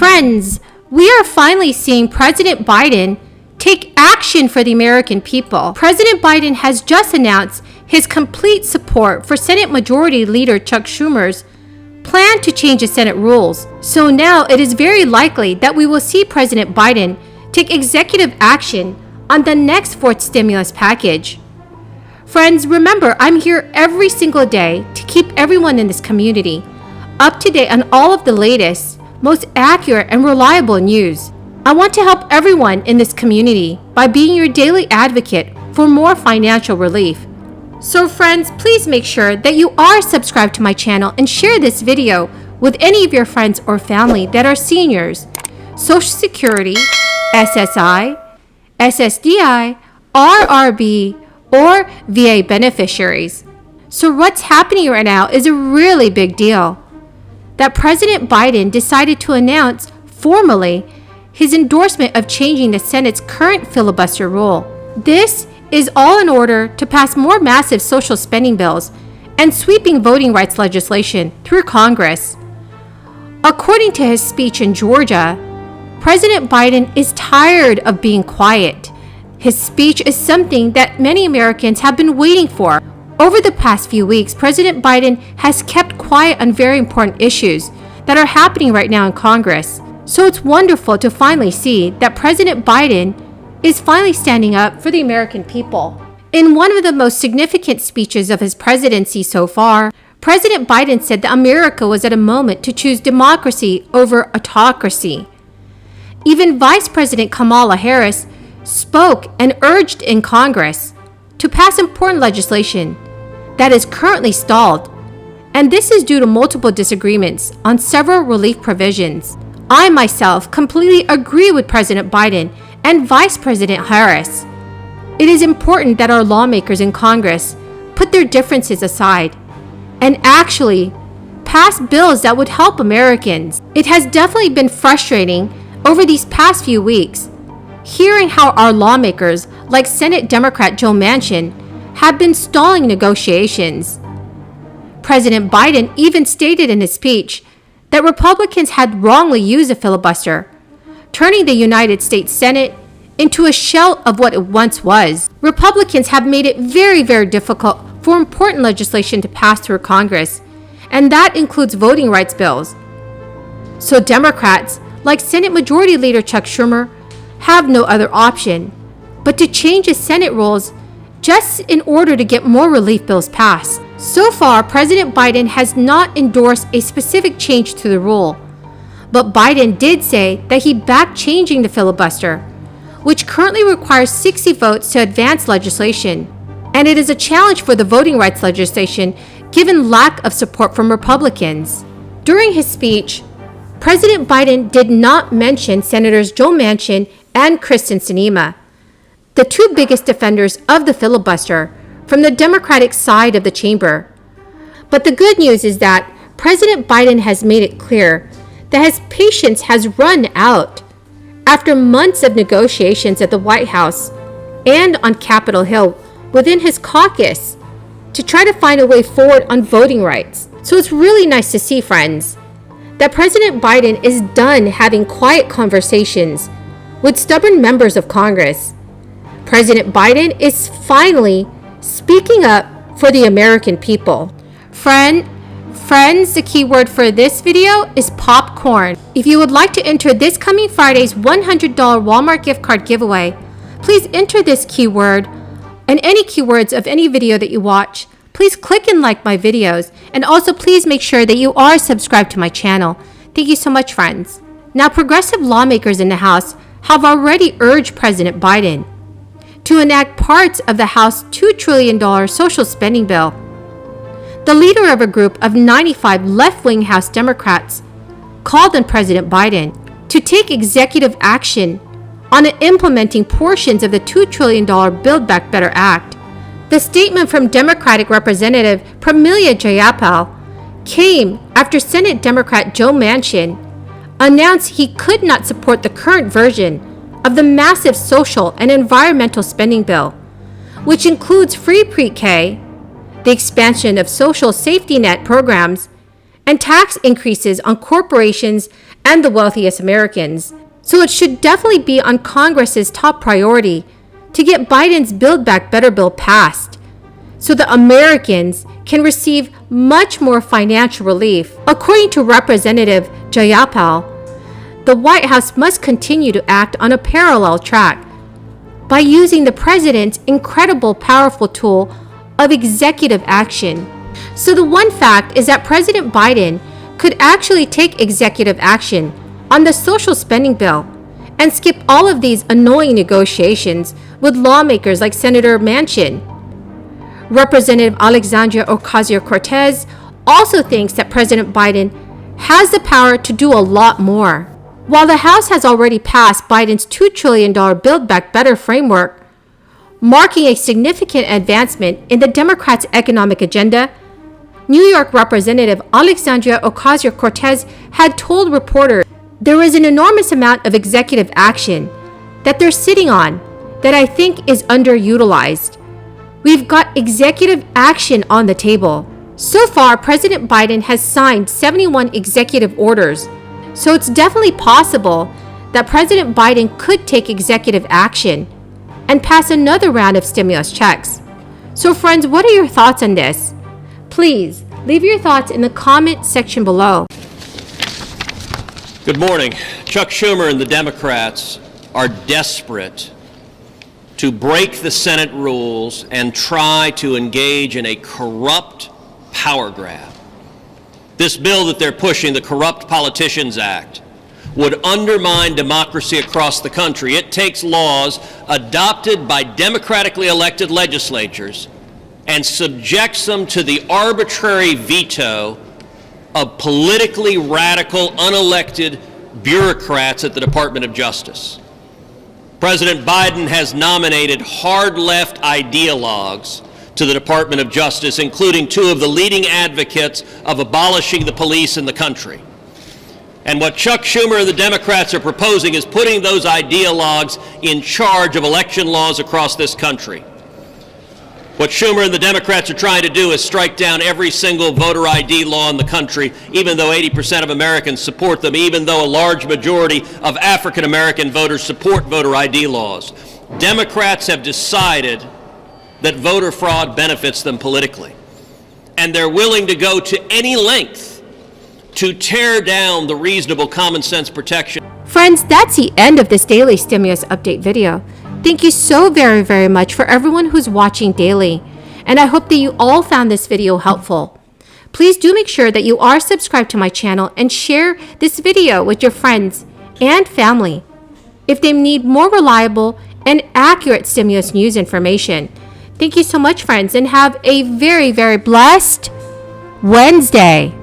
Friends, we are finally seeing President Biden take action for the American people. President Biden has just announced his complete support for Senate Majority Leader Chuck Schumer's plan to change the Senate rules. So now it is very likely that we will see President Biden take executive action on the next fourth stimulus package. Friends, remember, I'm here every single day to keep everyone in this community up to date on all of the latest, most accurate and reliable news. I want to help everyone in this community by being your daily advocate for more financial relief. So friends, please make sure that you are subscribed to my channel and share this video with any of your friends or family that are seniors, Social Security, SSI, SSDI, RRB, or VA beneficiaries. So what's happening right now is a really big deal. That President Biden decided to announce formally his endorsement of changing the Senate's current filibuster rule. This is all in order to pass more massive social spending bills and sweeping voting rights legislation through Congress. According to his speech in Georgia, President Biden is tired of being quiet. His speech is something that many Americans have been waiting for. Over the past few weeks, President Biden has kept quiet on very important issues that are happening right now in Congress. So it's wonderful to finally see that President Biden is finally standing up for the American people. In one of the most significant speeches of his presidency so far, President Biden said that America was at a moment to choose democracy over autocracy. Even Vice President Kamala Harris spoke and urged in Congress to pass important legislation that is currently stalled, and this is due to multiple disagreements on several relief provisions. I myself completely agree with President Biden and Vice President Harris. It is important that our lawmakers in Congress put their differences aside and actually pass bills that would help Americans. It has definitely been frustrating over these past few weeks, hearing how our lawmakers, like Senate Democrat Joe Manchin, have been stalling negotiations. President Biden even stated in his speech that Republicans had wrongly used a filibuster, turning the United States Senate into a shell of what it once was. Republicans have made it very, very difficult for important legislation to pass through Congress, and that includes voting rights bills. So Democrats, like Senate Majority Leader Chuck Schumer, have no other option but to change the Senate rules just in order to get more relief bills passed. So far, President Biden has not endorsed a specific change to the rule, but Biden did say that he backed changing the filibuster, which currently requires 60 votes to advance legislation. And it is a challenge for the voting rights legislation given lack of support from Republicans. During his speech, President Biden did not mention Senators Joe Manchin and Kristen Sinema, the two biggest defenders of the filibuster from the Democratic side of the chamber. But the good news is that President Biden has made it clear that his patience has run out after months of negotiations at the White House and on Capitol Hill within his caucus to try to find a way forward on voting rights. So it's really nice to see, friends, that President Biden is done having quiet conversations with stubborn members of Congress. President Biden is finally speaking up for the American people. Friends, the keyword for this video is popcorn. If you would like to enter this coming Friday's $100 Walmart gift card giveaway, please enter this keyword and any keywords of any video that you watch. Please click and like my videos, and also please make sure that you are subscribed to my channel. Thank you so much, friends. Now, progressive lawmakers in the House have already urged President Biden to enact parts of the House $2 trillion social spending bill. The leader of a group of 95 left-wing House Democrats called on President Biden to take executive action on implementing portions of the $2 trillion Build Back Better Act. The statement from Democratic Representative Pramila Jayapal came after Senate Democrat Joe Manchin announced he could not support the current version of the massive social and environmental spending bill, which includes free pre-K, the expansion of social safety net programs, and tax increases on corporations and the wealthiest Americans. So it should definitely be on Congress's top priority to get Biden's Build Back Better bill passed so that Americans can receive much more financial relief. According to Representative Jayapal, the White House must continue to act on a parallel track by using the president's incredible powerful tool of executive action. So the one fact is that President Biden could actually take executive action on the social spending bill and skip all of these annoying negotiations with lawmakers like Senator Manchin. Representative Alexandria Ocasio-Cortez also thinks that President Biden has the power to do a lot more. While the House has already passed Biden's $2 trillion Build Back Better framework, marking a significant advancement in the Democrats' economic agenda, New York Representative Alexandria Ocasio-Cortez had told reporters there is an enormous amount of executive action that they're sitting on that I think is underutilized. We've got executive action on the table. So far, President Biden has signed 71 executive orders, so it's definitely possible that President Biden could take executive action and pass another round of stimulus checks. So friends, what are your thoughts on this? Please leave your thoughts in the comment section below. Good morning. Chuck Schumer and the Democrats are desperate to break the Senate rules and try to engage in a corrupt power grab. This bill that they're pushing, the Corrupt Politicians Act, would undermine democracy across the country. It takes laws adopted by democratically elected legislatures and subjects them to the arbitrary veto of politically radical, unelected bureaucrats at the Department of Justice. President Biden has nominated hard-left ideologues to the Department of Justice, including two of the leading advocates of abolishing the police in the country. And what Chuck Schumer and the Democrats are proposing is putting those ideologues in charge of election laws across this country. What Schumer and the Democrats are trying to do is strike down every single voter ID law in the country, even though 80% of Americans support them, even though a large majority of African American voters support voter ID laws. Democrats have decided that voter fraud benefits them politically, and they're willing to go to any length to tear down the reasonable common sense protection. Friends, that's the end of this daily stimulus update video. Thank you so very, very much for everyone who's watching daily, and I hope that you all found this video helpful. Please do make sure that you are subscribed to my channel and share this video with your friends and family if they need more reliable and accurate stimulus news information. Thank you so much, friends, and have a very, very blessed Wednesday.